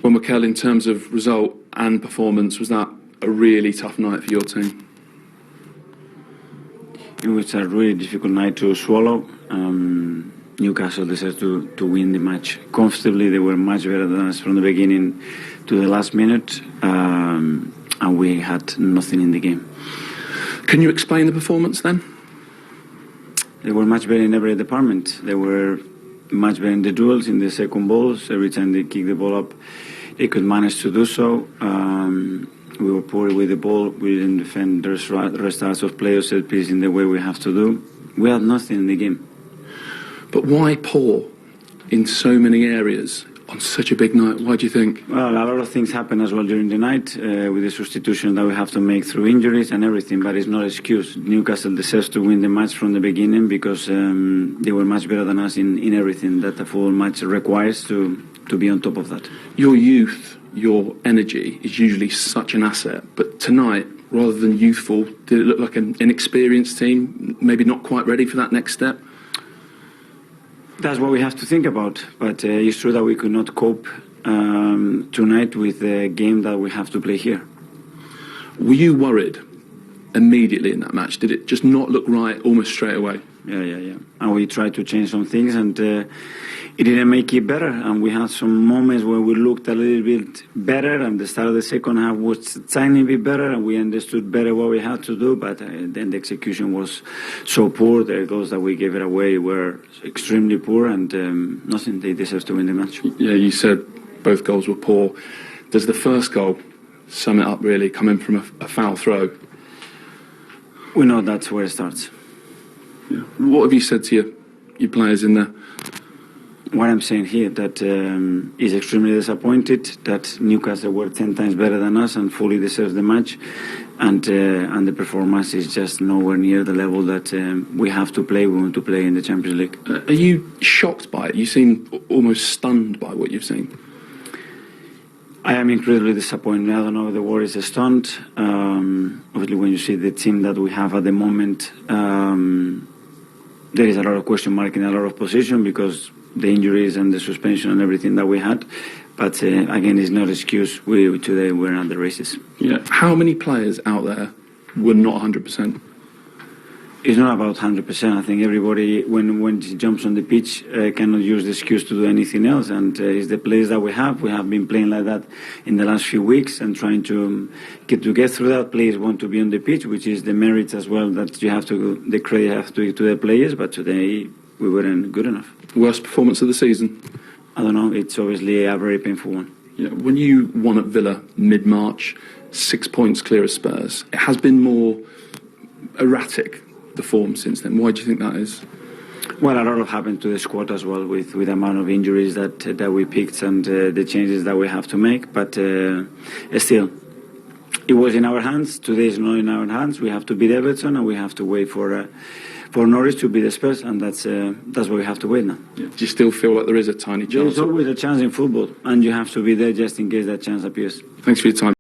Well, Mikel, in terms of result and performance, was that a really tough night for your team? It was a really difficult night to swallow. Newcastle deserved to win the match comfortably. They were much better than us from the beginning to the last minute, and we had nothing in the game. Can you explain the performance then? They were much better in every department. They were much better in the duels, in the second balls. Every time they kicked the ball up, they could manage to do so. We were poor with the ball. We didn't defend the restarts of players, set piece in the way we have to do. We had nothing in the game. But why poor in so many areas on such a big night? Why do you think? Well, a lot of things happen as well during the night with the substitution that we have to make through injuries and everything, but it's not an excuse. Newcastle deserves to win the match from the beginning because they were much better than us in everything that a football match requires to be on top of that. Your youth, your energy is usually such an asset, but tonight, rather than youthful, did it look like an inexperienced team, maybe not quite ready for that next step? That's what we have to think about, but it's true that we could not cope tonight with the game that we have to play here. Were you worried immediately in that match? Did it just not look right almost straight away? Yeah. And we tried to change some things, and it didn't make it better. And we had some moments where we looked a little bit better, and the start of the second half was a tiny bit better, and we understood better what we had to do. But then the execution was so poor. The goals that we gave it away were extremely poor, and nothing. They deserve to win the match. Yeah, you said both goals were poor. Does the first goal sum it up, really, coming from a foul throw? We know that's where it starts. Yeah. What have you said to your players in there? What I'm saying here, that is extremely disappointed that Newcastle were 10 times better than us and fully deserves the match, and the performance is just nowhere near the level that we have to play. We want to play in the Champions League. Are you shocked by it? You seem almost stunned by what you've seen. I am incredibly disappointed. I don't know if the word is a stunt. Obviously, when you see the team that we have at the moment, there is a lot of question mark in a lot of position because the injuries and the suspension and everything that we had. But again, it's not an excuse. Today we're at the races. Yeah. How many players out there were not 100%? It's not about 100%. I think everybody, when he jumps on the pitch, cannot use the excuse to do anything else. And it's the players that we have. We have been playing like that in the last few weeks and trying to get through that. Players want to be on the pitch, which is the merit as well that you have to, the credit you have to give to the players. But today we weren't good enough. Worst performance of the season? I don't know. It's obviously a very painful one. Yeah. When you won at Villa mid-March, 6 points clear of Spurs, it has been more erratic, the form since then. Why do you think that is? Well, a lot of happened to the squad as well with the amount of injuries that we picked and the changes that we have to make. But still, it was in our hands. Today is not in our hands. We have to beat Everton and we have to wait for Norwich to beat the Spurs, and that's what we have to wait now. Yeah. Do you still feel like there is a tiny chance? There's always a chance in football, and you have to be there just in case that chance appears. Thanks for your time.